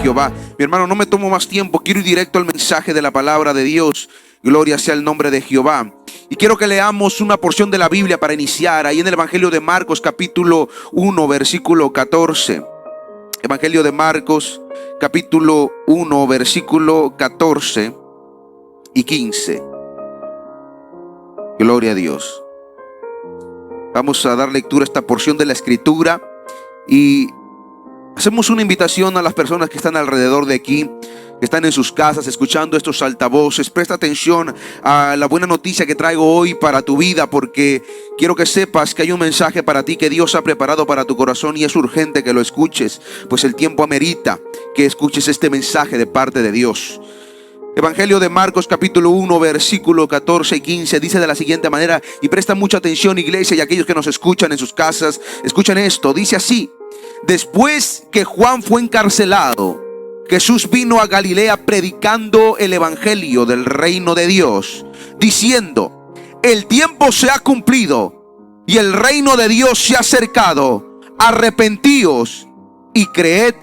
Jehová. Mi hermano, no me tomo más tiempo, quiero ir directo al mensaje de la palabra de Dios. Gloria sea el nombre de Jehová. Y quiero que leamos una porción de la Biblia para iniciar, ahí en el Evangelio de Marcos, capítulo 1, versículo 14. Evangelio de Marcos, capítulo 1, versículo 14 y 15. Gloria a Dios. Vamos a dar lectura a esta porción de la Escritura y hacemos una invitación a las personas que están alrededor de aquí, que están en sus casas escuchando estos altavoces. Presta atención a la buena noticia que traigo hoy para tu vida, porque quiero que sepas que hay un mensaje para ti que Dios ha preparado para tu corazón y es urgente que lo escuches, pues el tiempo amerita que escuches este mensaje de parte de Dios. Evangelio de Marcos capítulo 1 versículo 14 y 15 dice de la siguiente manera, y presta mucha atención, iglesia, y aquellos que nos escuchan en sus casas, escuchen esto. Dice así: después que Juan fue encarcelado, Jesús vino a Galilea predicando el evangelio del reino de Dios, diciendo: el tiempo se ha cumplido y el reino de Dios se ha acercado, arrepentíos y creed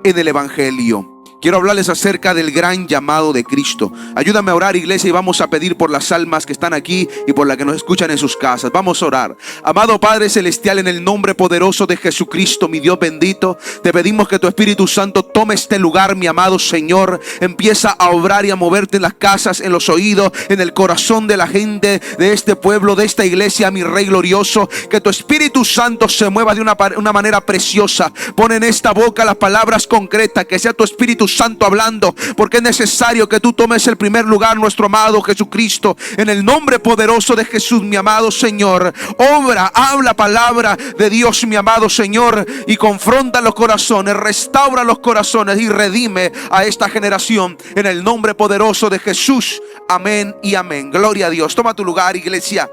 en el evangelio. Quiero hablarles acerca del gran llamado de Cristo. Ayúdame a orar, iglesia, y vamos a pedir por las almas que están aquí y por las que nos escuchan en sus casas. Vamos a orar. Amado Padre Celestial, en el nombre poderoso de Jesucristo, mi Dios bendito, te pedimos que tu Espíritu Santo tome este lugar, mi amado Señor. Empieza a obrar y a moverte en las casas, en los oídos, en el corazón de la gente de este pueblo, de esta iglesia, mi Rey glorioso. Que tu Espíritu Santo se mueva de una manera preciosa. Pon en esta boca las palabras concretas, que sea tu Espíritu Santo hablando, porque es necesario que tú tomes el primer lugar, nuestro amado Jesucristo. En el nombre poderoso de Jesús, mi amado Señor, obra, habla palabra de Dios, mi amado Señor, y confronta los corazones, restaura los corazones y redime a esta generación. En el nombre poderoso de Jesús, amén y amén. Gloria a Dios. Toma tu lugar, iglesia.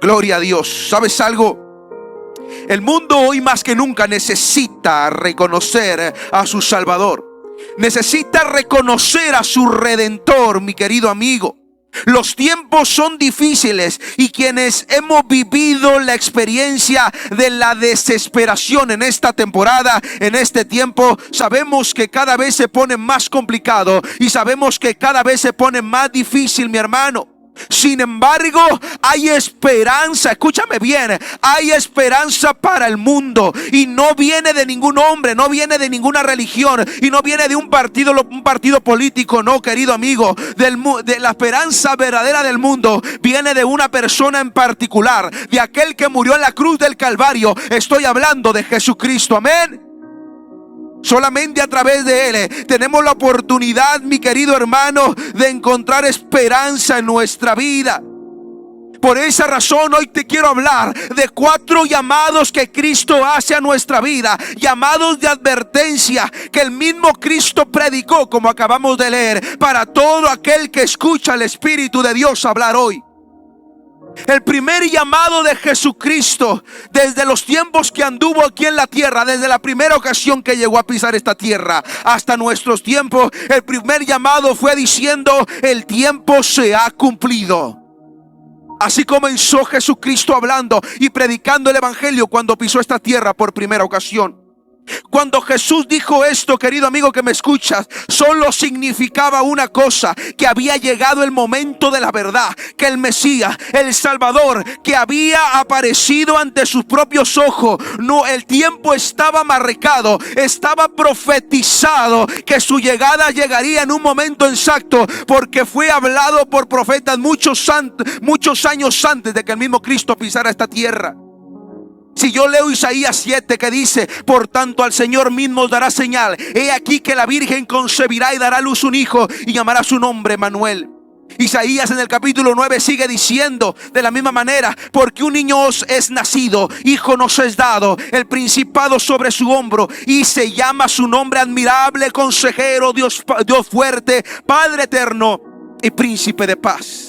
Gloria a Dios. ¿Sabes algo? El mundo hoy más que nunca necesita reconocer a su Salvador. Necesita reconocer a su Redentor, mi querido amigo. Los tiempos son difíciles y quienes hemos vivido la experiencia de la desesperación en esta temporada, en este tiempo, sabemos que cada vez se pone más complicado y sabemos que cada vez se pone más difícil, mi hermano. Sin embargo, hay esperanza, escúchame bien, hay esperanza para el mundo y no viene de ningún hombre, no viene de ninguna religión y no viene de un partido político, no, querido amigo. De la esperanza verdadera del mundo viene de una persona en particular, de aquel que murió en la cruz del Calvario. Estoy hablando de Jesucristo, amén. Solamente a través de Él tenemos la oportunidad, mi querido hermano, de encontrar esperanza en nuestra vida. Por esa razón hoy te quiero hablar de 4 llamados que Cristo hace a nuestra vida. Llamados de advertencia que el mismo Cristo predicó, como acabamos de leer, para todo aquel que escucha el Espíritu de Dios hablar hoy. El primer llamado de Jesucristo desde los tiempos que anduvo aquí en la tierra, desde la primera ocasión que llegó a pisar esta tierra hasta nuestros tiempos, el primer llamado fue diciendo: el tiempo se ha cumplido. Así comenzó Jesucristo hablando y predicando el evangelio cuando pisó esta tierra por primera ocasión. Cuando Jesús dijo esto, querido amigo que me escuchas, solo significaba una cosa: que había llegado el momento de la verdad, que el Mesías, el Salvador, que había aparecido ante sus propios ojos, no, el tiempo estaba marcado, estaba profetizado que su llegada llegaría en un momento exacto, porque fue hablado por profetas muchos años antes de que el mismo Cristo pisara esta tierra. Si yo leo Isaías 7 que dice: por tanto al Señor mismo dará señal, he aquí que la Virgen concebirá y dará a luz un hijo y llamará su nombre Manuel. Isaías en el capítulo 9 sigue diciendo de la misma manera: porque un niño os es nacido, hijo nos es dado, el principado sobre su hombro, y se llama su nombre admirable, consejero, Dios fuerte, Padre eterno y príncipe de paz.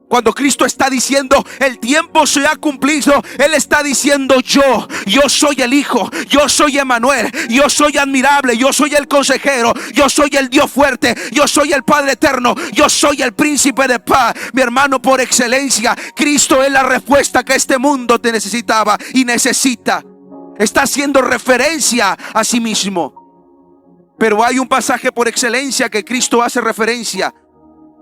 Cuando Cristo está diciendo el tiempo se ha cumplido, Él está diciendo yo soy el Hijo, yo soy Emmanuel, yo soy admirable, yo soy el consejero, yo soy el Dios fuerte, yo soy el Padre eterno, yo soy el príncipe de paz. Mi hermano, por excelencia, Cristo es la respuesta que este mundo te necesitaba y necesita. Está haciendo referencia a sí mismo. Pero hay un pasaje por excelencia que Cristo hace referencia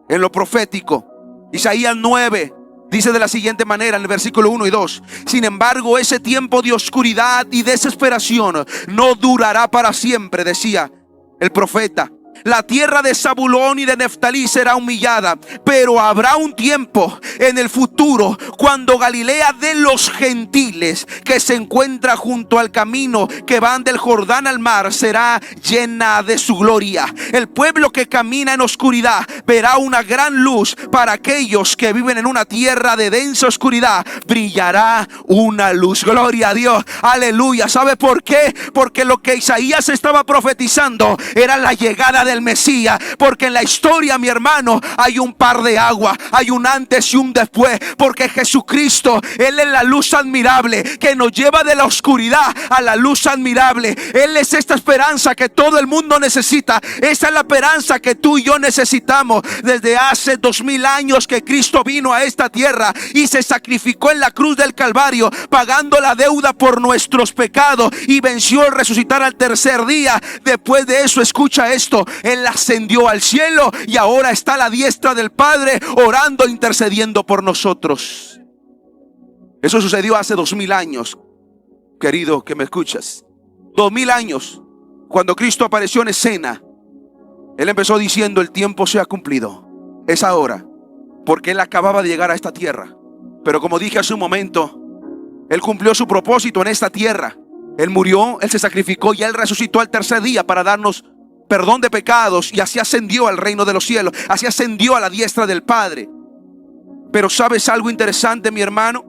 en lo profético. Isaías 9 dice de la siguiente manera en el versículo 1 y 2: sin embargo, ese tiempo de oscuridad y desesperación no durará para siempre, decía el profeta. La tierra de Zabulón y de Neftalí será humillada, pero habrá un tiempo en el futuro cuando Galilea de los gentiles, que se encuentra junto al camino que van del Jordán al mar, será llena de su gloria. El pueblo que camina en oscuridad verá una gran luz. Para aquellos que viven en una tierra de densa oscuridad brillará una luz. Gloria a Dios, aleluya. ¿Sabe por qué? Porque lo que Isaías estaba profetizando era la llegada del Mesías. Porque en la historia, mi hermano, hay un par de agua, hay un antes y un después. Porque Jesucristo, Él es la luz admirable que nos lleva de la oscuridad a la luz admirable. Él es esta esperanza que todo el mundo necesita. Esa es la esperanza que tú y yo necesitamos. Desde hace 2000 años que Cristo vino a esta tierra y se sacrificó en la cruz del Calvario, pagando la deuda por nuestros pecados, y venció al resucitar al tercer día. Después de eso, escucha esto: Él ascendió al cielo y ahora está a la diestra del Padre, orando, intercediendo por nosotros. Eso sucedió hace 2000 años, querido que me escuchas. 2000 años, cuando Cristo apareció en escena, Él empezó diciendo: el tiempo se ha cumplido, es ahora. Porque Él acababa de llegar a esta tierra. Pero como dije hace un momento, Él cumplió su propósito en esta tierra. Él murió, Él se sacrificó y Él resucitó al tercer día para darnos perdón de pecados, y así ascendió al reino de los cielos, así ascendió a la diestra del Padre. Pero ¿sabes algo interesante, mi hermano?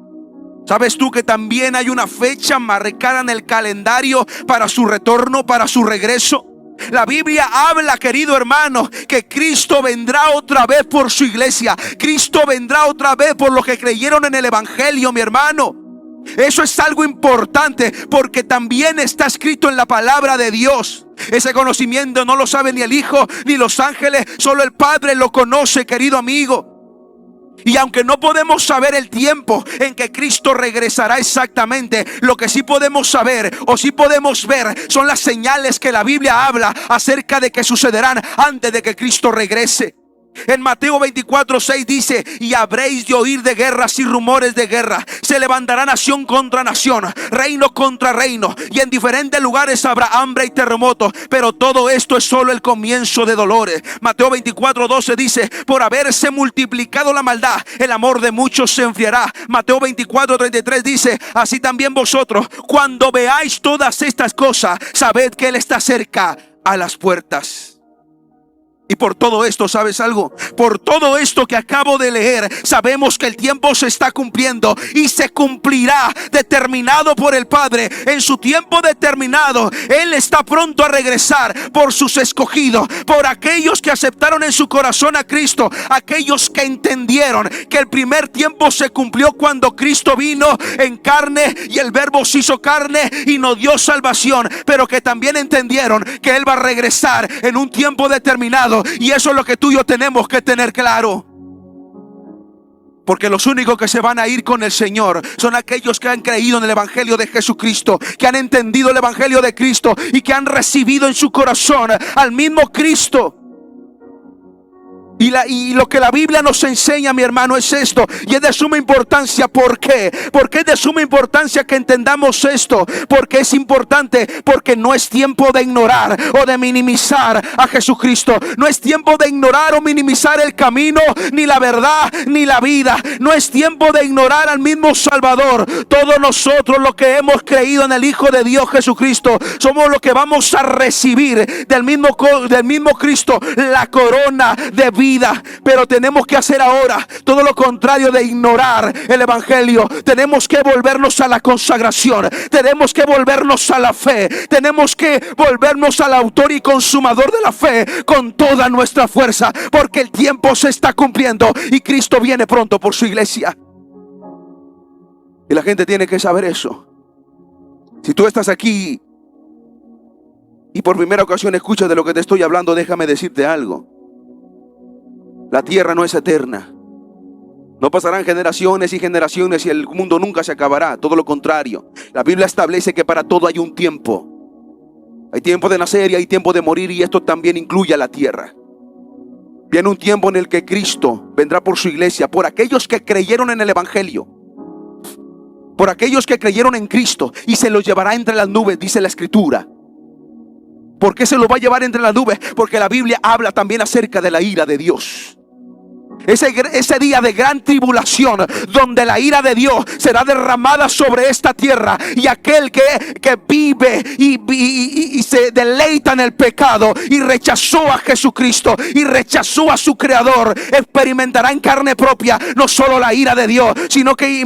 ¿Sabes tú que también hay una fecha marcada en el calendario para su retorno, para su regreso? La Biblia habla, querido hermano, que Cristo vendrá otra vez por su iglesia. Cristo vendrá otra vez por los que creyeron en el Evangelio, mi hermano. Eso es algo importante, porque también está escrito en la palabra de Dios. Ese conocimiento no lo sabe ni el Hijo ni los ángeles, solo el Padre lo conoce, querido amigo. Y aunque no podemos saber el tiempo en que Cristo regresará exactamente, lo que sí podemos saber o sí podemos ver son las señales que la Biblia habla acerca de que sucederán antes de que Cristo regrese. En Mateo 24:6 dice: y habréis de oír de guerras y rumores de guerra. Se levantará nación contra nación, reino contra reino, y en diferentes lugares habrá hambre y terremotos. Pero todo esto es solo el comienzo de dolores. Mateo 24:12 dice: por haberse multiplicado la maldad, el amor de muchos se enfriará. Mateo 24:33 dice: así también vosotros, cuando veáis todas estas cosas, sabed que Él está cerca a las puertas. Y por todo esto, ¿sabes algo? Por todo esto que acabo de leer, sabemos que el tiempo se está cumpliendo y se cumplirá, determinado por el Padre. En su tiempo determinado, Él está pronto a regresar por sus escogidos, por aquellos que aceptaron en su corazón a Cristo, aquellos que entendieron que el primer tiempo se cumplió cuando Cristo vino en carne y el Verbo se hizo carne y nos dio salvación, pero que también entendieron que Él va a regresar en un tiempo determinado. Y eso es lo que tú y yo tenemos que tener claro. Porque los únicos que se van a ir con el Señor son aquellos que han creído en el Evangelio de Jesucristo, que han entendido el Evangelio de Cristo y que han recibido en su corazón al mismo Cristo. Y lo que la Biblia nos enseña, mi hermano, es esto. Y es de suma importancia. ¿Por qué? Porque es de suma importancia que entendamos esto. Porque es importante. Porque no es tiempo de ignorar o de minimizar a Jesucristo. No es tiempo de ignorar o minimizar el camino, ni la verdad, ni la vida. No es tiempo de ignorar al mismo Salvador. Todos nosotros, los que hemos creído en el Hijo de Dios Jesucristo, somos los que vamos a recibir del mismo Cristo la corona de vida. Pero tenemos que hacer ahora todo lo contrario de ignorar el Evangelio. Tenemos que volvernos a la consagración. Tenemos que volvernos a la fe. Tenemos que volvernos al autor y consumador de la fe con toda nuestra fuerza. Porque el tiempo se está cumpliendo y Cristo viene pronto por su iglesia. Y la gente tiene que saber eso. Si tú estás aquí y por primera ocasión escuchas de lo que te estoy hablando, déjame decirte algo. La tierra no es eterna. No pasarán generaciones y generaciones y el mundo nunca se acabará. Todo lo contrario. La Biblia establece que para todo hay un tiempo. Hay tiempo de nacer y hay tiempo de morir, y esto también incluye a la tierra. Viene un tiempo en el que Cristo vendrá por su iglesia, por aquellos que creyeron en el evangelio, por aquellos que creyeron en Cristo, y se los llevará entre las nubes, dice la escritura. ¿Por qué se los va a llevar entre las nubes? Porque la Biblia habla también acerca de la ira de Dios. Ese día de gran tribulación, donde la ira de Dios será derramada sobre esta tierra, y aquel que vive y se deleita en el pecado y rechazó a Jesucristo y rechazó a su Creador, experimentará en carne propia no solo la ira de Dios, sino que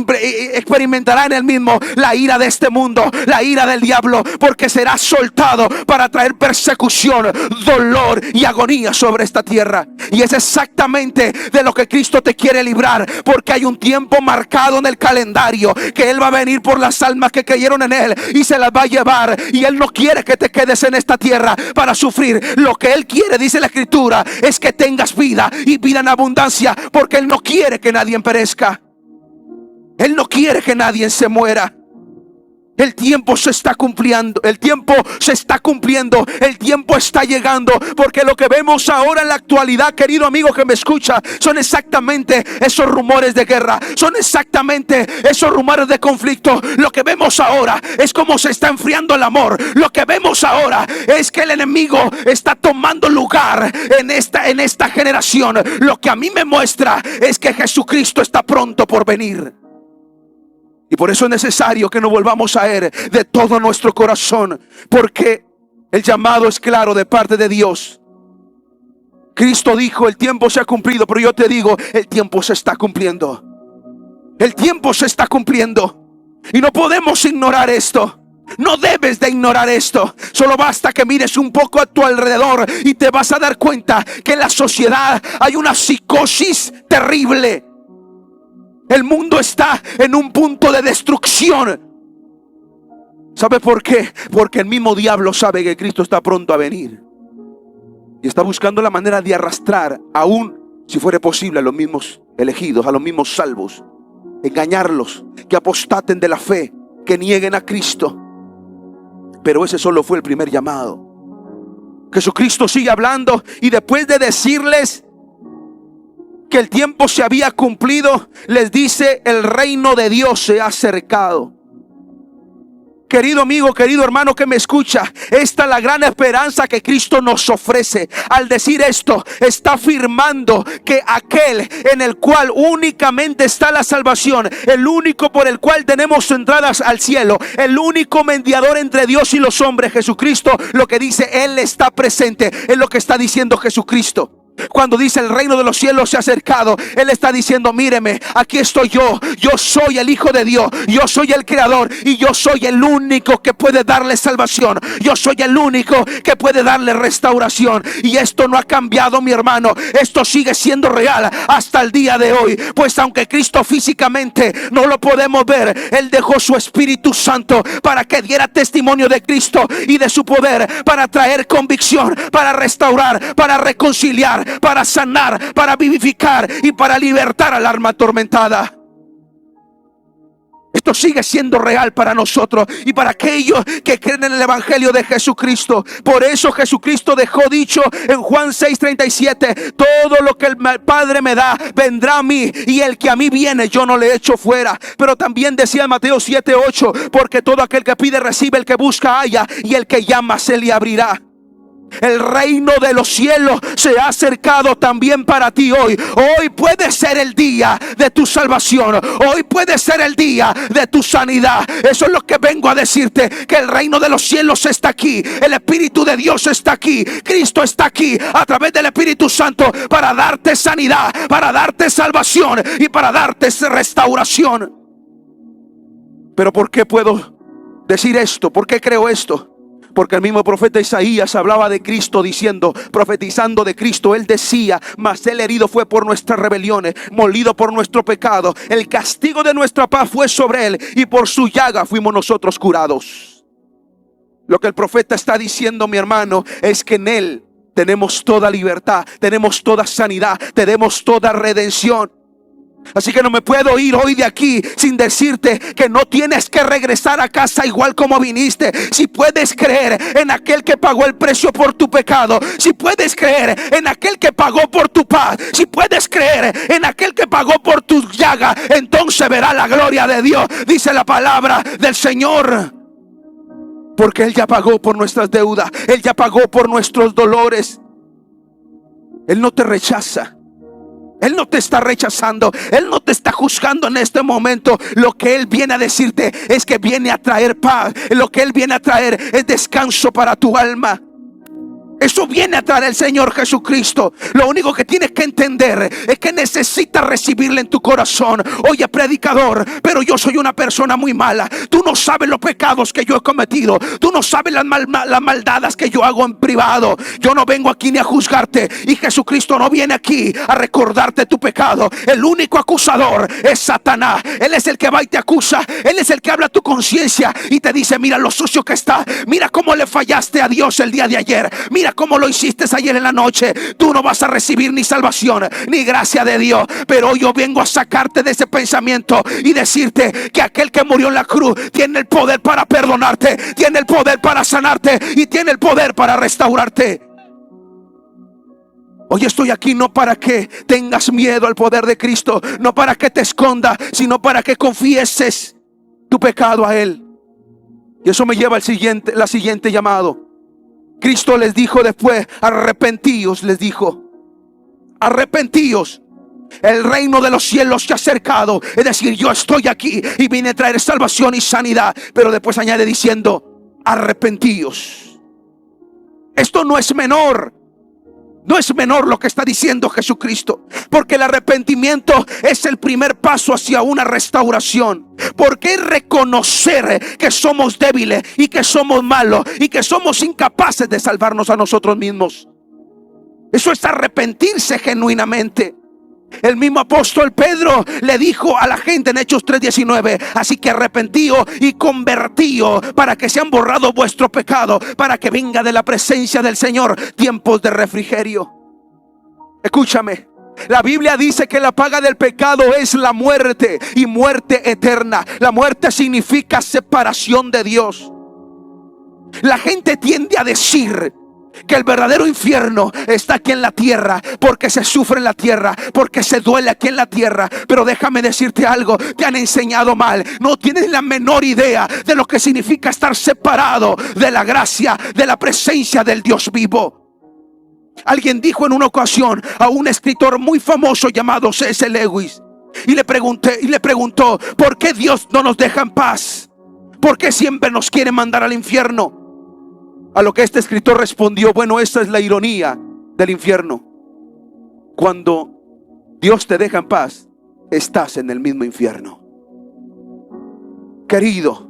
experimentará en él mismo la ira de este mundo, la ira del diablo, porque será soltado para traer persecución, dolor y agonía sobre esta tierra. Y es exactamente de lo que Cristo te quiere librar, porque hay un tiempo marcado en el calendario que Él va a venir por las almas que creyeron en Él y se las va a llevar. Y Él no quiere que te quedes en esta tierra para sufrir. Lo que Él quiere, dice la escritura, es que tengas vida y vida en abundancia, porque Él no quiere que nadie perezca. Él no quiere que nadie se muera. El tiempo se está cumpliendo, el tiempo se está cumpliendo, el tiempo está llegando, porque lo que vemos ahora en la actualidad, querido amigo que me escucha, son exactamente esos rumores de guerra, son exactamente esos rumores de conflicto. Lo que vemos ahora es cómo se está enfriando el amor. Lo que vemos ahora es que el enemigo está tomando lugar en esta generación. Lo que a mí me muestra es que Jesucristo está pronto por venir. Y por eso es necesario que nos volvamos a Él de todo nuestro corazón, porque el llamado es claro de parte de Dios. Cristo dijo: el tiempo se ha cumplido, pero yo te digo, el tiempo se está cumpliendo. El tiempo se está cumpliendo. Y no podemos ignorar esto. No debes de ignorar esto. Solo basta que mires un poco a tu alrededor y te vas a dar cuenta que en la sociedad hay una psicosis terrible. El mundo está en un punto de destrucción. ¿Sabe por qué? Porque el mismo diablo sabe que Cristo está pronto a venir. Y está buscando la manera de arrastrar, aún si fuera posible, a los mismos elegidos, a los mismos salvos. Engañarlos, que apostaten de la fe, que nieguen a Cristo. Pero ese solo fue el primer llamado. Jesucristo sigue hablando, y después de decirles que el tiempo se había cumplido, les dice: el reino de Dios se ha acercado. Querido amigo, querido hermano que me escucha, esta es la gran esperanza que Cristo nos ofrece. Al decir esto, está afirmando que aquel en el cual únicamente está la salvación, el único por el cual tenemos entradas al cielo, el único mediador entre Dios y los hombres, Jesucristo, lo que dice, Él está presente. Es lo que está diciendo Jesucristo. Cuando dice el reino de los cielos se ha acercado, Él está diciendo: míreme, aquí estoy yo. Yo soy el Hijo de Dios, yo soy el Creador, y yo soy el único que puede darle salvación. Yo soy el único que puede darle restauración. Y esto no ha cambiado, mi hermano. Esto sigue siendo real hasta el día de hoy. Pues aunque Cristo físicamente no lo podemos ver, Él dejó su Espíritu Santo para que diera testimonio de Cristo y de su poder, para traer convicción, para restaurar, para reconciliar, para sanar, para vivificar y para libertar al alma atormentada. Esto sigue siendo real para nosotros y para aquellos que creen en el Evangelio de Jesucristo. Por eso Jesucristo dejó dicho en Juan 6:37: todo lo que el Padre me da vendrá a mí, y el que a mí viene yo no le echo fuera. Pero también decía en Mateo 7:8: porque todo aquel que pide recibe, el que busca halla, y el que llama se le abrirá. El reino de los cielos se ha acercado también para ti hoy. Hoy puede ser el día de tu salvación. Hoy puede ser el día de tu sanidad. Eso es lo que vengo a decirte, que el reino de los cielos está aquí. El Espíritu de Dios está aquí. Cristo está aquí a través del Espíritu Santo para darte sanidad, para darte salvación y para darte restauración. Pero ¿por qué puedo decir esto? ¿Por qué creo esto? Porque el mismo profeta Isaías hablaba de Cristo diciendo, profetizando de Cristo, él decía: mas él herido fue por nuestras rebeliones, molido por nuestro pecado, el castigo de nuestra paz fue sobre él, y por su llaga fuimos nosotros curados. Lo que el profeta está diciendo, mi hermano, es que en él tenemos toda libertad, tenemos toda sanidad, tenemos toda redención. Así que no me puedo ir hoy de aquí sin decirte que no tienes que regresar a casa igual como viniste. Si puedes creer en aquel que pagó el precio por tu pecado, si puedes creer en aquel que pagó por tu paz, si puedes creer en aquel que pagó por tus llagas, entonces verás la gloria de Dios, dice la palabra del Señor. Porque Él ya pagó por nuestras deudas, Él ya pagó por nuestros dolores. Él no te rechaza. Él no te está rechazando, Él no te está juzgando en este momento. Lo que Él viene a decirte es que viene a traer paz. Lo que Él viene a traer es descanso para tu alma. Eso viene a traer el Señor Jesucristo. Lo único que tienes que entender es que necesitas recibirle en tu corazón. Oye, predicador, pero yo soy una persona muy mala. Tú no sabes los pecados que yo he cometido. Tú no sabes las maldades que yo hago en privado. Yo no vengo aquí ni a juzgarte. Y Jesucristo no viene aquí a recordarte tu pecado. El único acusador es Satanás. Él es el que va y te acusa. Él es el que habla a tu conciencia y te dice: mira lo sucio que está. Mira cómo le fallaste a Dios el día de ayer. Mira cómo lo hiciste ayer en la noche. Tú no vas a recibir ni salvación ni gracia de Dios. Pero hoy yo vengo a sacarte de ese pensamiento y decirte que aquel que murió en la cruz tiene el poder para perdonarte, tiene el poder para sanarte y tiene el poder para restaurarte. Hoy estoy aquí no para que tengas miedo al poder de Cristo, no para que te escondas, sino para que confieses tu pecado a Él. Y eso me lleva al siguiente llamado. Cristo les dijo después: arrepentíos, les dijo, arrepentíos. El reino de los cielos se ha acercado. Es decir, yo estoy aquí y vine a traer salvación y sanidad. Pero después añade diciendo: arrepentíos. Esto no es menor. No es menor lo que está diciendo Jesucristo, porque el arrepentimiento es el primer paso hacia una restauración. Porque reconocer que somos débiles y que somos malos y que somos incapaces de salvarnos a nosotros mismos. Eso es arrepentirse genuinamente. El mismo apóstol Pedro le dijo a la gente en Hechos 3:19: así que arrepentíos y convertíos para que sean borrados vuestros pecados, para que venga de la presencia del Señor tiempos de refrigerio. Escúchame, la Biblia dice que la paga del pecado es la muerte, y muerte eterna. La muerte significa separación de Dios. La gente tiende a decir que el verdadero infierno está aquí en la tierra, porque se sufre en la tierra, porque se duele aquí en la tierra. Pero déjame decirte algo: te han enseñado mal. No tienes la menor idea de lo que significa estar separado de la gracia, de la presencia del Dios vivo. Alguien dijo en una ocasión a un escritor muy famoso llamado C.S. Lewis, y le preguntó: ¿por qué Dios no nos deja en paz? ¿Por qué siempre nos quiere mandar al infierno? A lo que este escritor respondió: bueno, esa es la ironía del infierno. Cuando Dios te deja en paz, estás en el mismo infierno. Querido,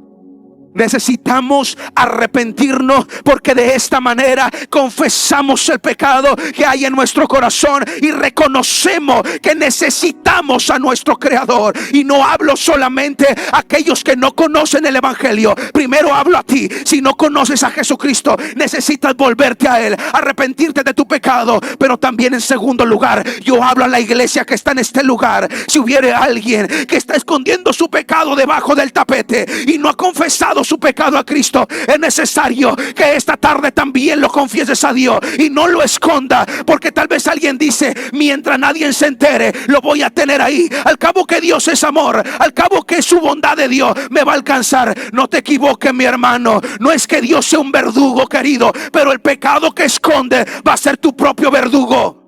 necesitamos arrepentirnos, porque de esta manera confesamos el pecado que hay en nuestro corazón y reconocemos que necesitamos a nuestro Creador. Y no hablo solamente a aquellos que no conocen el Evangelio. Primero hablo a ti. Si no conoces a Jesucristo, necesitas volverte a Él, arrepentirte de tu pecado. Pero también, en segundo lugar, yo hablo a la iglesia que está en este lugar. Si hubiere alguien que está escondiendo su pecado debajo del tapete y no ha confesado su pecado a Cristo, es necesario que esta tarde también lo confieses a Dios y no lo esconda. Porque tal vez alguien dice: mientras nadie se entere, lo voy a tener ahí. Al cabo que Dios es amor, al cabo que su bondad de Dios me va a alcanzar. No te equivoques, mi hermano. No es que Dios sea un verdugo, querido, pero el pecado que esconde va a ser tu propio verdugo.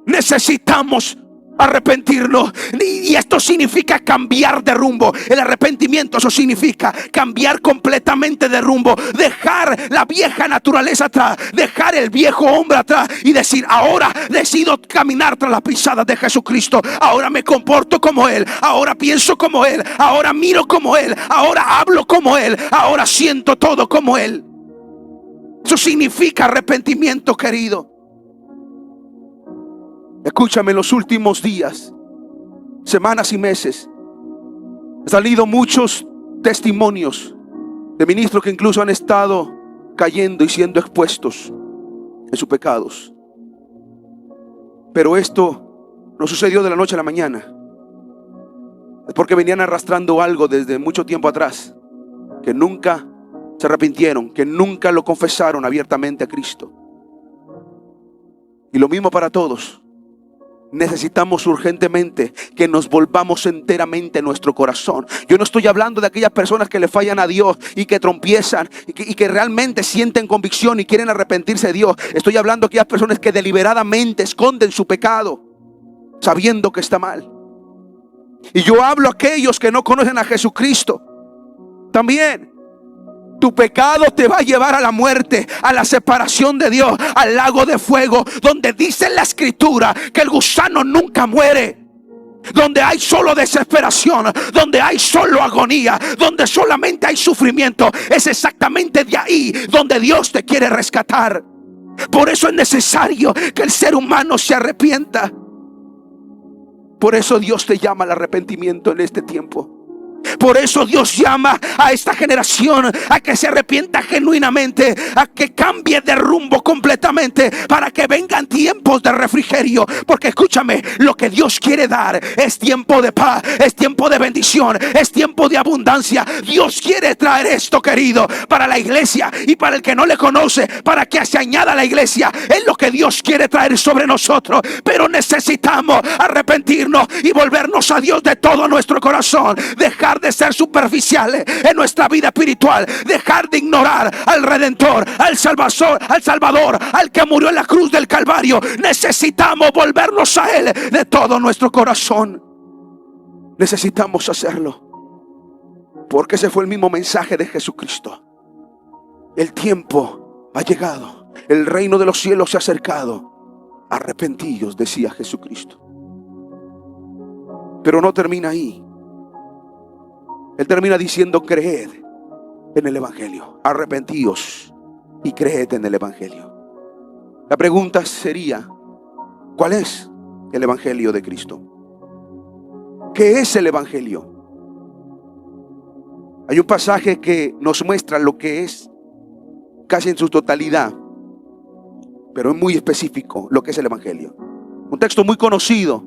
Necesitamos arrepentirnos, y esto significa cambiar de rumbo. El arrepentimiento, eso significa cambiar completamente de rumbo, dejar la vieja naturaleza atrás, dejar el viejo hombre atrás y decir: ahora decido caminar tras las pisadas de Jesucristo. Ahora me comporto como Él, ahora pienso como Él, ahora miro como Él, ahora hablo como Él, ahora siento todo como Él. Eso significa arrepentimiento, querido. Escúchame, en los últimos días, semanas y meses, han salido muchos testimonios de ministros que incluso han estado cayendo y siendo expuestos en sus pecados. Pero esto no sucedió de la noche a la mañana. Es porque venían arrastrando algo desde mucho tiempo atrás, que nunca se arrepintieron, que nunca lo confesaron abiertamente a Cristo. Y lo mismo para todos. Necesitamos urgentemente que nos volvamos enteramente nuestro corazón. Yo no estoy hablando de aquellas personas que le fallan a Dios y que trompiezan y que realmente sienten convicción y quieren arrepentirse de Dios. Estoy hablando de aquellas personas que deliberadamente esconden su pecado sabiendo que está mal. Y yo hablo a aquellos que no conocen a Jesucristo también. Tu pecado te va a llevar a la muerte, a la separación de Dios, al lago de fuego, donde dice en la Escritura que el gusano nunca muere, donde hay solo desesperación, donde hay solo agonía, donde solamente hay sufrimiento. Es exactamente de ahí donde Dios te quiere rescatar. Por eso es necesario que el ser humano se arrepienta. Por eso Dios te llama al arrepentimiento en este tiempo. Por eso Dios llama a esta generación a que se arrepienta genuinamente, a que cambie de rumbo completamente, para que vengan tiempos de refrigerio. Porque escúchame, lo que Dios quiere dar es tiempo de paz, es tiempo de bendición, es tiempo de abundancia. Dios quiere traer esto, querido, para la iglesia y para el que no le conoce, para que se añada a la iglesia. Es lo que Dios quiere traer sobre nosotros. Pero necesitamos arrepentirnos y volvernos a Dios de todo nuestro corazón. Dejar de ser superficiales en nuestra vida espiritual, dejar de ignorar al Redentor, al Salvador, al que murió en la cruz del Calvario. Necesitamos volvernos a Él de todo nuestro corazón. Necesitamos hacerlo, porque ese fue el mismo mensaje de Jesucristo. El tiempo ha llegado, el reino de los cielos se ha acercado. Arrepentíos, decía Jesucristo. Pero no termina ahí. Él termina diciendo: creed en el Evangelio. Arrepentíos y creed en el Evangelio. La pregunta sería: ¿cuál es el Evangelio de Cristo? ¿Qué es el Evangelio? Hay un pasaje que nos muestra lo que es casi en su totalidad, pero es muy específico lo que es el Evangelio. Un texto muy conocido,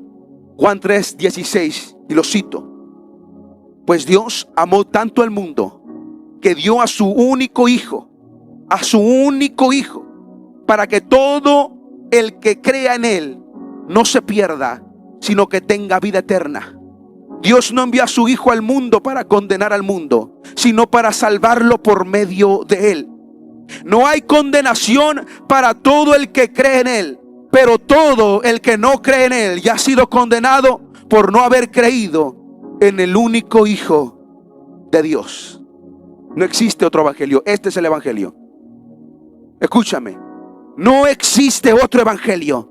Juan 3:16, y lo cito: pues Dios amó tanto al mundo que dio a su único hijo, para que todo el que crea en Él no se pierda, sino que tenga vida eterna. Dios no envió a su hijo al mundo para condenar al mundo, sino para salvarlo por medio de Él. No hay condenación para todo el que cree en Él, pero todo el que no cree en Él ya ha sido condenado por no haber creído en el único Hijo de Dios. No existe otro evangelio. Este es el evangelio. Escúchame, no existe otro evangelio.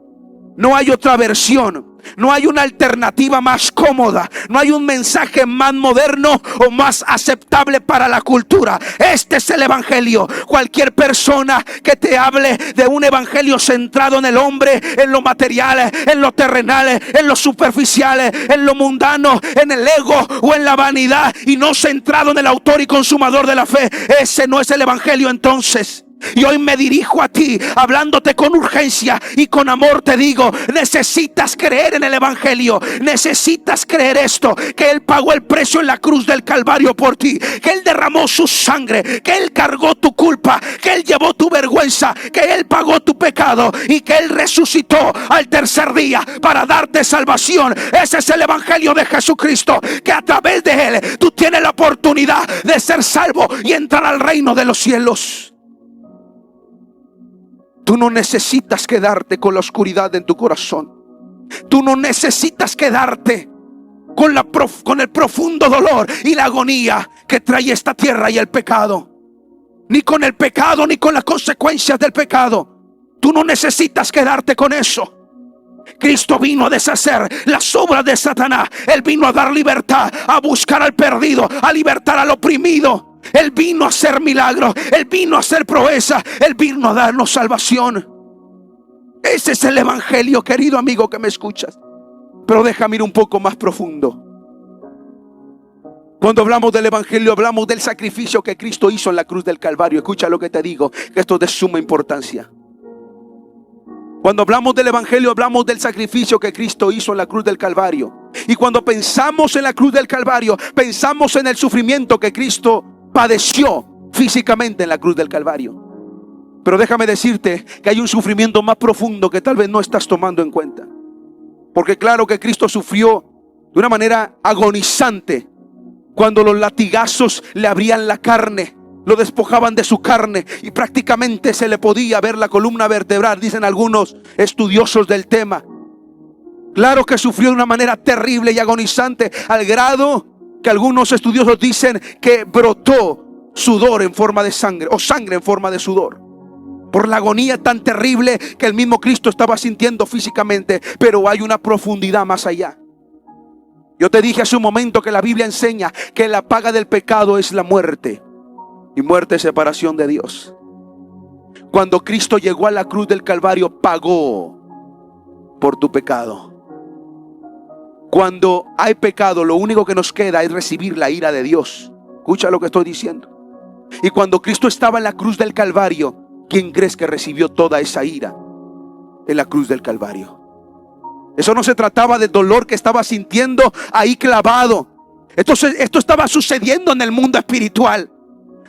No hay otra versión. No hay una alternativa más cómoda. No hay un mensaje más moderno o más aceptable para la cultura. Este es el evangelio. Cualquier persona que te hable de un evangelio centrado en el hombre, en lo material, en lo terrenal, en lo superficial, en lo mundano, en el ego o en la vanidad, y no centrado en el autor y consumador de la fe, ese no es el evangelio entonces. Y hoy me dirijo a ti, hablándote con urgencia y con amor. Te digo: necesitas creer en el evangelio. Necesitas creer esto: que Él pagó el precio en la cruz del Calvario por ti, que Él derramó su sangre, que Él cargó tu culpa, que Él llevó tu vergüenza, que Él pagó tu pecado y que Él resucitó al tercer día para darte salvación. Ese es el evangelio de Jesucristo, que a través de Él tú tienes la oportunidad de ser salvo y entrar al reino de los cielos. Tú no necesitas quedarte con la oscuridad en tu corazón. Tú no necesitas quedarte con el profundo dolor y la agonía que trae esta tierra y el pecado. Ni con el pecado, ni con las consecuencias del pecado. Tú no necesitas quedarte con eso. Cristo vino a deshacer las obras de Satanás. Él vino a dar libertad, a buscar al perdido, a libertar al oprimido. Él vino a hacer milagros, Él vino a hacer proezas, Él vino a darnos salvación. Ese es el evangelio, querido amigo que me escuchas. Pero déjame ir un poco más profundo. Cuando hablamos del evangelio, hablamos del sacrificio que Cristo hizo en la cruz del Calvario. Escucha lo que te digo, que esto es de suma importancia. Cuando hablamos del evangelio, hablamos del sacrificio que Cristo hizo en la cruz del Calvario. Y cuando pensamos en la cruz del Calvario, pensamos en el sufrimiento que Cristo padeció físicamente en la cruz del Calvario. Pero déjame decirte que hay un sufrimiento más profundo que tal vez no estás tomando en cuenta. Porque claro que Cristo sufrió de una manera agonizante cuando los latigazos le abrían la carne, lo despojaban de su carne y prácticamente se le podía ver la columna vertebral, dicen algunos estudiosos del tema. Claro que sufrió de una manera terrible y agonizante, al grado que algunos estudiosos dicen que brotó sudor en forma de sangre, o sangre en forma de sudor, por la agonía tan terrible que el mismo Cristo estaba sintiendo físicamente. Pero hay una profundidad más allá. Yo te dije hace un momento que la Biblia enseña que la paga del pecado es la muerte, y muerte es separación de Dios. Cuando Cristo llegó a la cruz del Calvario, pagó por tu pecado. Cuando hay pecado, lo único que nos queda es recibir la ira de Dios. Escucha lo que estoy diciendo. Y cuando Cristo estaba en la cruz del Calvario, ¿quién crees que recibió toda esa ira en la cruz del Calvario? Eso no se trataba del dolor que estaba sintiendo ahí clavado. Esto estaba sucediendo en el mundo espiritual.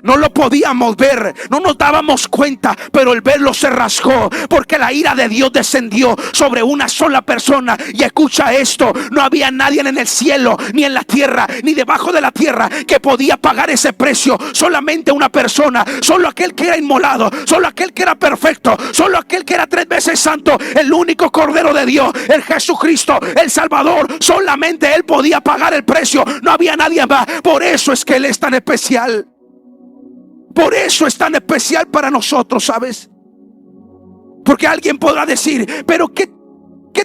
No lo podíamos ver, no nos dábamos cuenta, pero el verlo se rasgó, porque la ira de Dios descendió sobre una sola persona. Y escucha esto: no había nadie en el cielo, ni en la tierra, ni debajo de la tierra que podía pagar ese precio. Solamente una persona, solo aquel que era inmolado, solo aquel que era perfecto, solo aquel que era 3 veces santo, el único Cordero de Dios, el Jesucristo, el Salvador. Solamente Él podía pagar el precio, no había nadie más. Por eso es que Él es tan especial. Por eso es tan especial para nosotros, ¿sabes? Porque alguien podrá decir: pero ¿qué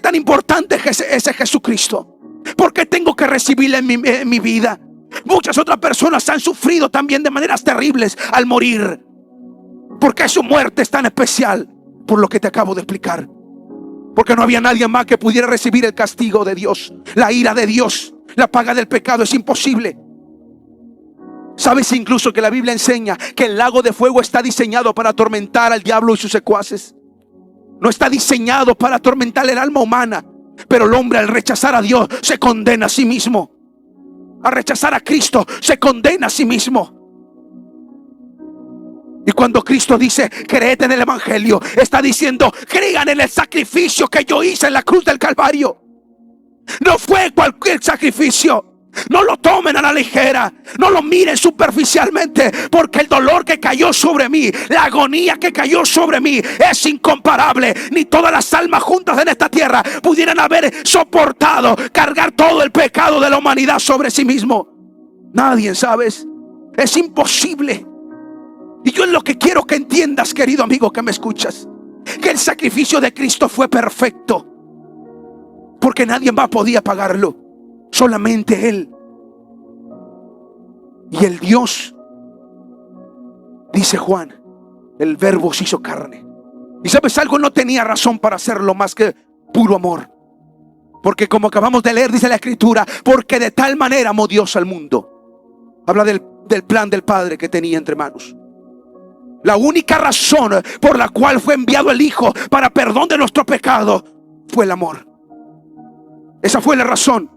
tan importante es ese Jesucristo? ¿Por qué tengo que recibirle en mi vida? Muchas otras personas han sufrido también de maneras terribles al morir. ¿Por qué su muerte es tan especial? Por lo que te acabo de explicar. Porque no había nadie más que pudiera recibir el castigo de Dios, la ira de Dios, la paga del pecado. Es imposible. ¿Sabes incluso que la Biblia enseña que el lago de fuego está diseñado para atormentar al diablo y sus secuaces? No está diseñado para atormentar el alma humana. Pero el hombre, al rechazar a Dios, se condena a sí mismo. Al rechazar a Cristo, se condena a sí mismo. Y cuando Cristo dice: creed en el evangelio, está diciendo: crean en el sacrificio que yo hice en la cruz del Calvario. No fue cualquier sacrificio. No lo tomen a la ligera, no lo miren superficialmente, porque el dolor que cayó sobre mí, la agonía que cayó sobre mí, es incomparable. Ni todas las almas juntas en esta tierra pudieran haber soportado cargar todo el pecado de la humanidad sobre sí mismo. Nadie, ¿sabes? Es imposible. Y yo es lo que quiero que entiendas, querido amigo que me escuchas, que el sacrificio de Cristo fue perfecto, porque nadie más podía pagarlo. Solamente Él. Y el Dios, dice Juan, el Verbo se hizo carne. Y ¿sabes algo? No tenía razón para hacerlo más que puro amor. Porque como acabamos de leer, dice la Escritura: porque de tal manera amó Dios al mundo. Habla del plan del Padre que tenía entre manos. La única razón por la cual fue enviado el Hijo para perdón de nuestro pecado fue el amor. Esa fue la razón.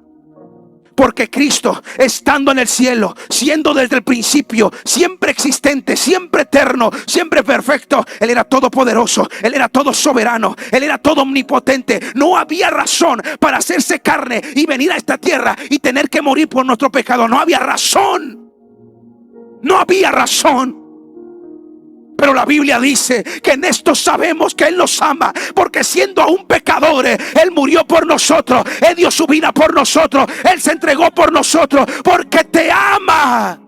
Porque Cristo, estando en el cielo, siendo desde el principio, siempre existente, siempre eterno, siempre perfecto, Él era todopoderoso, Él era todo soberano, Él era todo omnipotente. No había razón para hacerse carne y venir a esta tierra y tener que morir por nuestro pecado. No había razón. No había razón. Pero la Biblia dice que en esto sabemos que Él nos ama, porque siendo aún pecadores, Él murió por nosotros. Él dio su vida por nosotros. Él se entregó por nosotros, porque te ama.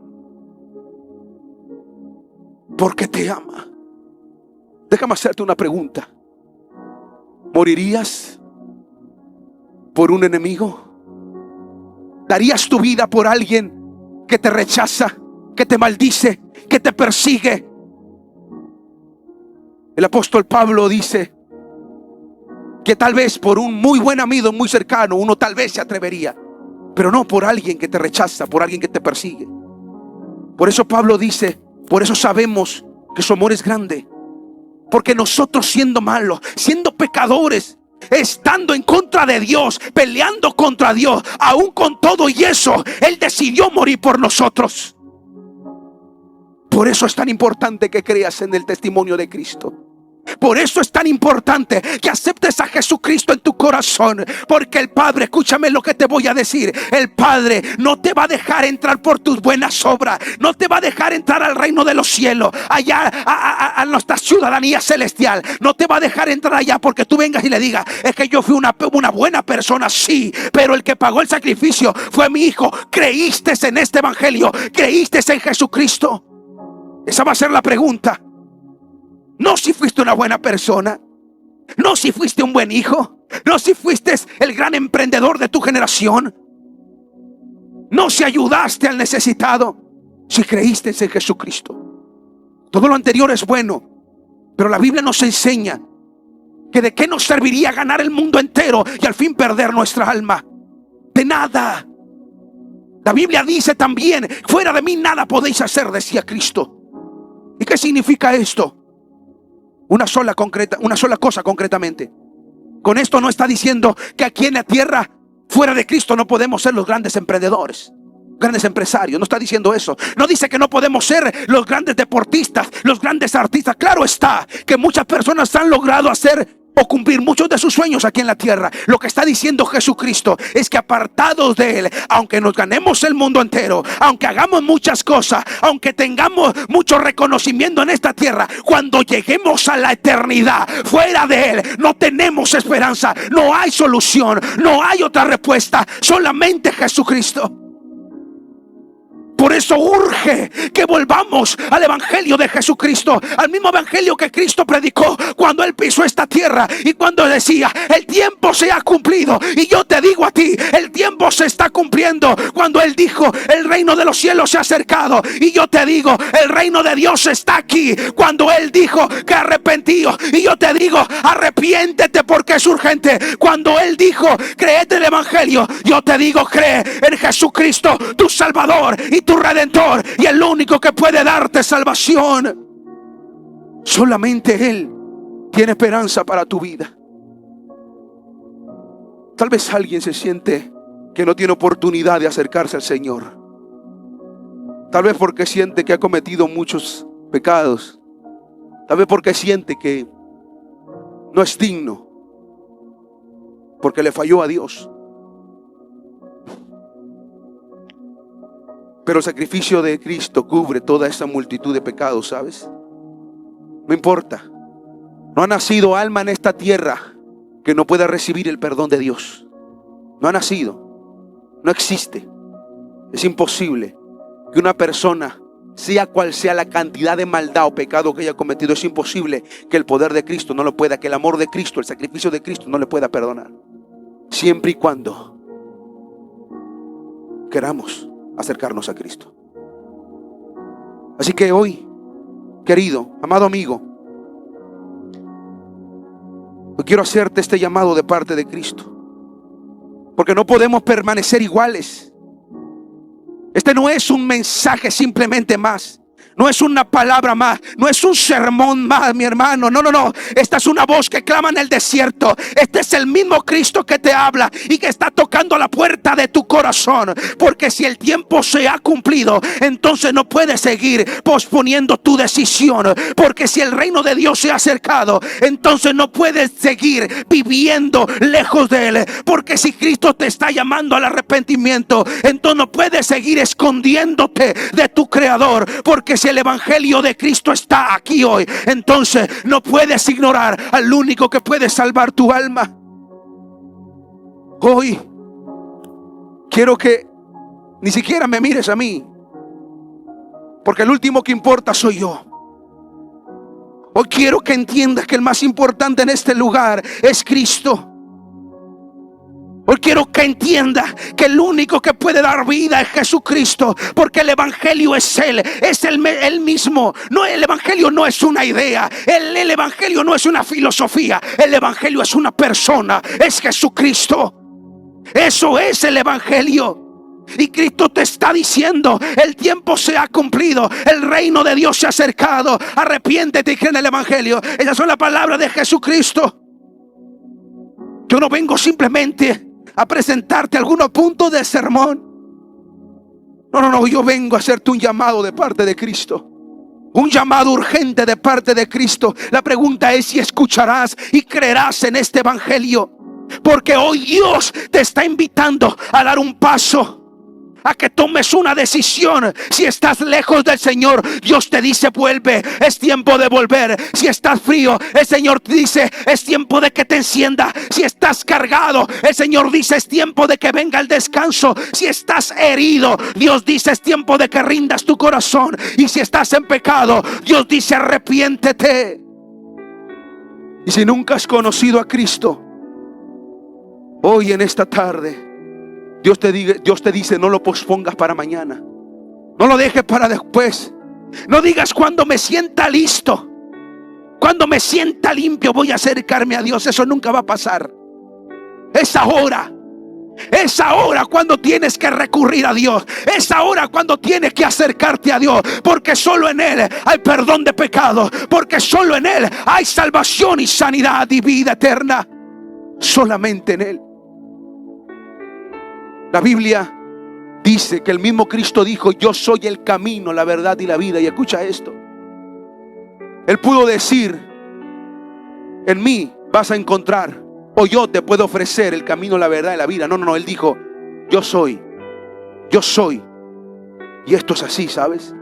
Porque te ama. Déjame hacerte una pregunta. ¿Morirías por un enemigo? ¿Darías tu vida por alguien que te rechaza, que te maldice, que te persigue? El apóstol Pablo dice que tal vez por un muy buen amigo, muy cercano, uno tal vez se atrevería, pero no por alguien que te rechaza, por alguien que te persigue. Por eso Pablo dice: por eso sabemos que su amor es grande, Porque nosotros siendo malos, siendo pecadores, estando en contra de Dios, peleando contra Dios, aún con todo y eso, Él decidió morir por nosotros. Por eso es tan importante que creas en el testimonio de Cristo. Por eso es tan importante que aceptes a Jesucristo en tu corazón. Porque el Padre, escúchame lo que te voy a decir, el Padre no te va a dejar entrar por tus buenas obras. No te va a dejar entrar al reino de los cielos, allá a nuestra ciudadanía celestial. No te va a dejar entrar allá porque tú vengas y le digas: es que yo fui una buena persona. Sí, pero el que pagó el sacrificio fue mi hijo. Creíste en este evangelio, creíste en Jesucristo. Esa va a ser la pregunta. No si fuiste una buena persona, no si fuiste un buen hijo, no si fuiste el gran emprendedor de tu generación, no si ayudaste al necesitado, si creíste en Jesucristo. Todo lo anterior es bueno, pero la Biblia nos enseña que de qué nos serviría ganar el mundo entero y al fin perder nuestra alma. De nada. La Biblia dice también: fuera de mí nada podéis hacer, decía Cristo. ¿Y qué significa esto? Una sola cosa concretamente. Con esto no está diciendo que aquí en la tierra, fuera de Cristo, no podemos ser los grandes emprendedores, grandes empresarios. No está diciendo eso. No dice que no podemos ser los grandes deportistas, los grandes artistas. Claro está que muchas personas han logrado hacer o cumplir muchos de sus sueños aquí en la tierra. Lo que está diciendo Jesucristo es que apartados de Él, aunque nos ganemos el mundo entero, aunque hagamos muchas cosas, aunque tengamos mucho reconocimiento en esta tierra, cuando lleguemos a la eternidad, fuera de Él no tenemos esperanza, no hay solución, no hay otra respuesta, solamente Jesucristo. Por eso urge que volvamos al evangelio de Jesucristo, al mismo evangelio que Cristo predicó cuando Él pisó esta tierra y cuando decía: el tiempo se ha cumplido. Y yo te digo a ti, el tiempo se está cumpliendo cuando Él dijo: el reino de los cielos se ha acercado. Y yo te digo, el reino de Dios está aquí cuando Él dijo que arrepentíos. Y yo te digo, arrepiéntete porque es urgente. Cuando Él dijo: créete el evangelio, yo te digo, cree en Jesucristo, tu Salvador y tu Redentor, y el único que puede darte salvación. Solamente Él tiene esperanza para tu vida. Tal vez alguien se siente que no tiene oportunidad de acercarse al Señor. Tal vez porque siente que ha cometido muchos pecados. Tal vez porque siente que no es digno, porque le falló a Dios. Pero el sacrificio de Cristo cubre toda esa multitud de pecados, ¿sabes? No importa. No ha nacido alma en esta tierra que no pueda recibir el perdón de Dios. No ha nacido. No existe. Es imposible que una persona, sea cual sea la cantidad de maldad o pecado que haya cometido, es imposible que el poder de Cristo no lo pueda, que el amor de Cristo, el sacrificio de Cristo no le pueda perdonar. Siempre y cuando queramos acercarnos a Cristo. Así que hoy, querido, amado amigo, yo quiero hacerte este llamado de parte de Cristo, porque no podemos permanecer iguales. Este no es un mensaje simplemente más. No es una palabra más, no es un sermón más, mi hermano. No. Esta es una voz que clama en el desierto. Este es el mismo Cristo que te habla y que está tocando la puerta de tu corazón. Porque si el tiempo se ha cumplido, entonces no puedes seguir posponiendo tu decisión. Porque si el reino de Dios se ha acercado, entonces no puedes seguir viviendo lejos de Él. Porque si Cristo te está llamando al arrepentimiento, entonces no puedes seguir escondiéndote de tu Creador. Porque si el evangelio de Cristo está aquí hoy, entonces no puedes ignorar al único que puede salvar tu alma. Hoy quiero que ni siquiera me mires a mí, porque el último que importa soy yo. Hoy quiero que entiendas que el más importante en este lugar es Cristo. Hoy quiero que entienda que el único que puede dar vida es Jesucristo, porque el evangelio es Él, es Él mismo. No, el evangelio no es una idea, el evangelio no es una filosofía, el evangelio es una persona, es Jesucristo. Eso es el evangelio. Y Cristo te está diciendo: el tiempo se ha cumplido, el reino de Dios se ha acercado, arrepiéntete y cree en el evangelio. Esas son las palabras de Jesucristo. Yo no vengo simplemente a presentarte algunos puntos del sermón. No, yo vengo a hacerte un llamado de parte de Cristo. Un llamado urgente de parte de Cristo. La pregunta es si escucharás y creerás en este evangelio. Porque hoy Dios te está invitando a dar un paso, a que tomes una decisión. Si estás lejos del Señor, Dios te dice: vuelve, es tiempo de volver. Si estás frío, el Señor te dice: es tiempo de que te encienda. Si estás cargado, el Señor dice: es tiempo de que venga el descanso. Si estás herido, Dios dice: es tiempo de que rindas tu corazón. Y si estás en pecado, Dios dice: arrepiéntete. Y si nunca has conocido a Cristo, hoy en esta tarde Dios te dice: no lo pospongas para mañana. No lo dejes para después. No digas: cuando me sienta listo, cuando me sienta limpio, voy a acercarme a Dios. Eso nunca va a pasar. Es ahora. Es ahora cuando tienes que recurrir a Dios. Es ahora cuando tienes que acercarte a Dios. Porque solo en Él hay perdón de pecados. Porque solo en Él hay salvación y sanidad y vida eterna. Solamente en Él. La Biblia dice que el mismo Cristo dijo: yo soy el camino, la verdad y la vida. Y escucha esto. Él pudo decir: en mí vas a encontrar, o yo te puedo ofrecer el camino, la verdad y la vida. No, Él dijo: yo soy. Y esto es así, ¿sabes?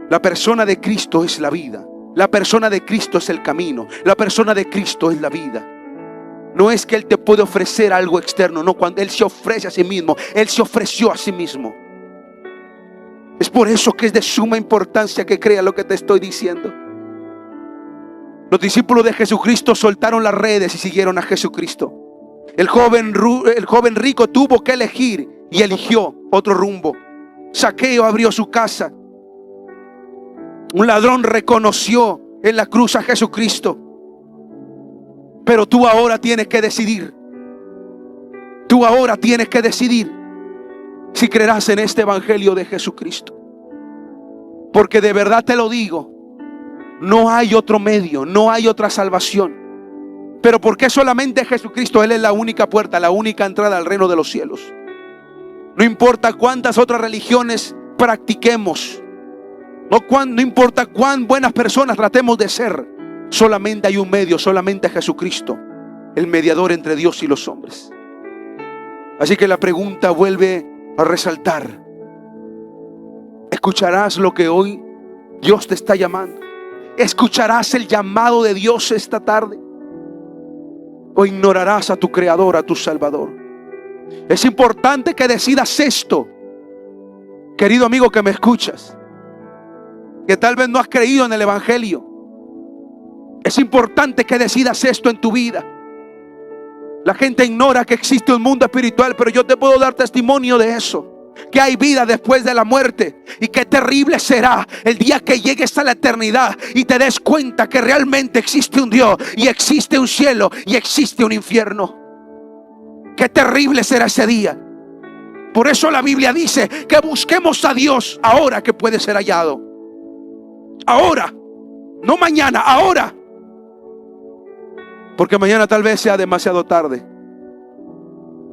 La persona de Cristo es la vida. La persona de Cristo es el camino. La persona de Cristo es la vida. No es que Él te puede ofrecer algo externo. No, cuando Él se ofrece a sí mismo, Él se ofreció a sí mismo. Es por eso que es de suma importancia que creas lo que te estoy diciendo. Los discípulos de Jesucristo soltaron las redes y siguieron a Jesucristo. El joven rico tuvo que elegir y eligió otro rumbo. Zaqueo abrió su casa. Un ladrón reconoció en la cruz a Jesucristo. Pero tú ahora tienes que decidir. Tú ahora tienes que decidir si creerás en este evangelio de Jesucristo. Porque de verdad te lo digo, no hay otro medio, no hay otra salvación. Pero ¿por qué solamente Jesucristo? Él es la única puerta, la única entrada al reino de los cielos. No importa cuántas otras religiones practiquemos, no importa cuán buenas personas tratemos de ser, solamente hay un medio, solamente Jesucristo, el mediador entre Dios y los hombres. Así que la pregunta vuelve a resaltar: ¿escucharás lo que hoy Dios te está llamando? ¿Escucharás el llamado de Dios esta tarde? ¿O ignorarás a tu Creador, a tu Salvador? Es importante que decidas esto, querido amigo que me escuchas, que tal vez no has creído en el evangelio. Es importante que decidas esto en tu vida. La gente ignora que existe un mundo espiritual, pero yo te puedo dar testimonio de eso. Que hay vida después de la muerte. Y qué terrible será el día que llegues a la eternidad y te des cuenta que realmente existe un Dios, y existe un cielo, y existe un infierno. Qué terrible será ese día. Por eso la Biblia dice que busquemos a Dios ahora que puede ser hallado. Ahora, no mañana, ahora. Porque mañana tal vez sea demasiado tarde.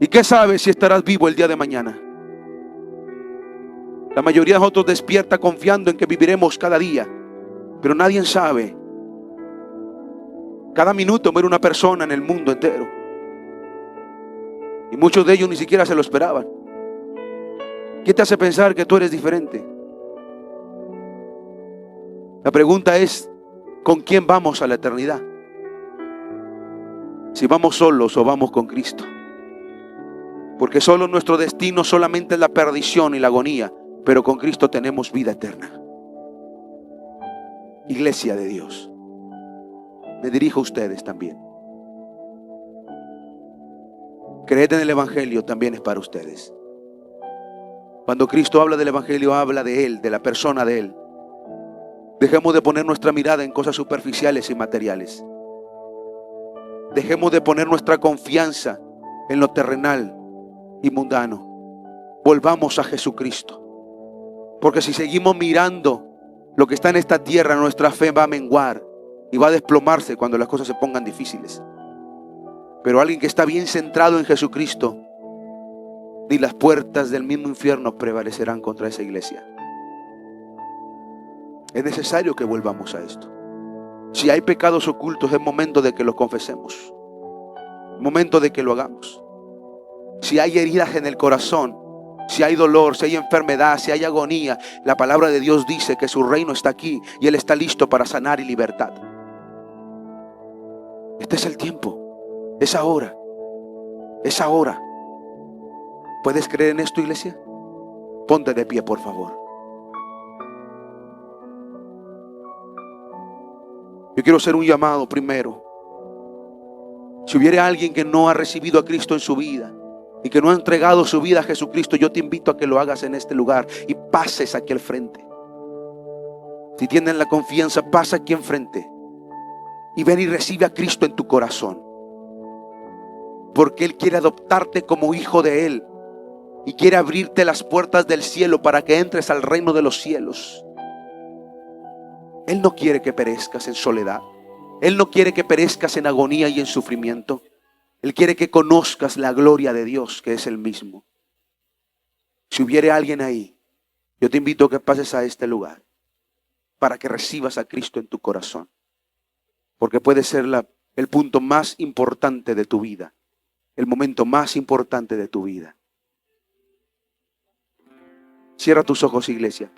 ¿Y qué sabes si estarás vivo el día de mañana? La mayoría de nosotros despierta confiando en que viviremos cada día, pero nadie sabe. Cada minuto muere una persona en el mundo entero, y muchos de ellos ni siquiera se lo esperaban. ¿Qué te hace pensar que tú eres diferente? La pregunta es: ¿con quién vamos a la eternidad? Si vamos solos o vamos con Cristo. Porque solo nuestro destino solamente es la perdición y la agonía, pero con Cristo tenemos vida eterna. Iglesia de Dios, me dirijo a ustedes también. Creed en el evangelio también es para ustedes. Cuando Cristo habla del evangelio, habla de Él, de la persona de Él. Dejemos de poner nuestra mirada en cosas superficiales y materiales. Dejemos de poner nuestra confianza en lo terrenal y mundano. volvamos a Jesucristo. Porque si seguimos mirando lo que está en esta tierra, nuestra fe va a menguar y va a desplomarse cuando las cosas se pongan difíciles. Pero alguien que está bien centrado en Jesucristo, ni las puertas del mismo infierno prevalecerán contra esa iglesia. Es necesario que volvamos a esto. Si hay pecados ocultos, es momento de que los confesemos. Es momento de que lo hagamos. Si hay heridas en el corazón, si hay dolor, si hay enfermedad, si hay agonía, la palabra de Dios dice que su reino está aquí y Él está listo para sanar y libertad. Este es el tiempo, es ahora, es ahora. ¿Puedes creer en esto, iglesia? Ponte de pie, por favor. Yo quiero hacer un llamado primero. Si hubiera alguien que no ha recibido a Cristo en su vida y que no ha entregado su vida a Jesucristo, yo te invito a que lo hagas en este lugar y pases aquí al frente. Si tienen la confianza, pasa aquí enfrente y ven y recibe a Cristo en tu corazón, porque Él quiere adoptarte como hijo de Él y quiere abrirte las puertas del cielo para que entres al reino de los cielos. Él no quiere que perezcas en soledad. Él no quiere que perezcas en agonía y en sufrimiento. Él quiere que conozcas la gloria de Dios, que es el mismo. Si hubiere alguien ahí, yo te invito a que pases a este lugar para que recibas a Cristo en tu corazón, porque puede ser el punto más importante de tu vida, el momento más importante de tu vida. Cierra tus ojos, iglesia.